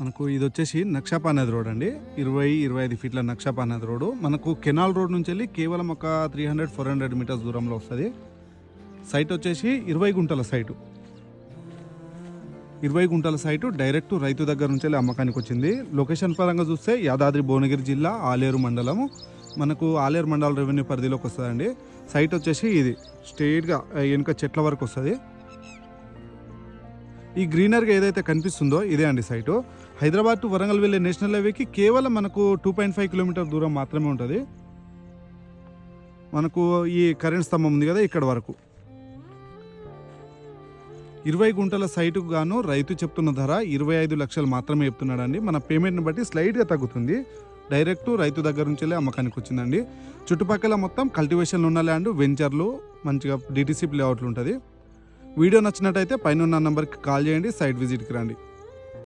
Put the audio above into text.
మనకు ఇది వచ్చేసి నక్షాపానేది రోడ్ అండి. 20-25 ఫీట్ల నక్షాపానేది రోడ్డు. మనకు కెనాల్ రోడ్ నుంచి వెళ్ళి కేవలం ఒక 300-400 మీటర్స్ దూరంలో వస్తుంది. సైట్ వచ్చేసి 20 గుంటల సైటు. 20 గుంటల సైటు డైరెక్ట్ రైతు దగ్గర నుంచి వెళ్ళి అమ్మకానికి వచ్చింది. లొకేషన్ పరంగా చూస్తే యాదాద్రి భువనగిరి జిల్లా ఆలేరు మండలము. మనకు ఆలేరు మండల రెవెన్యూ పరిధిలోకి వస్తుందండి. సైట్ వచ్చేసి ఇది స్ట్రెయిట్గా వెనుక చెట్ల వరకు వస్తుంది. ఈ గ్రీనరీగా ఏదైతే కనిపిస్తుందో ఇదే అండి సైటు. హైదరాబాద్ టు వరంగల్ వెళ్ళే నేషనల్ హైవేకి కేవలం మనకు 2.5 కిలోమీటర్ దూరం మాత్రమే ఉంటుంది. మనకు ఈ కరెంట్ స్తంభం ఉంది కదా ఇక్కడ వరకు. 20 గుంటల సైటుకు గాను రైతు చెప్తున్న ధర 25 లక్షలు మాత్రమే చెప్తున్నాడండి. మన పేమెంట్ని బట్టి స్లైడ్గా తగ్గుతుంది. డైరెక్ట్ రైతు దగ్గర నుంచి వెళ్ళి అమ్మకానికి వచ్చిందండి. చుట్టుపక్కల మొత్తం కల్టివేషన్లు ఉన్న ల్యాండ్, వెంచర్లు, మంచిగా డిటిసిపి లేఅవుట్లు ఉంటుంది. వీడియో నచ్చినట్టయితే పైన ఉన్న నంబర్కి కాల్ చేయండి, సైట్ విజిట్కి రండి.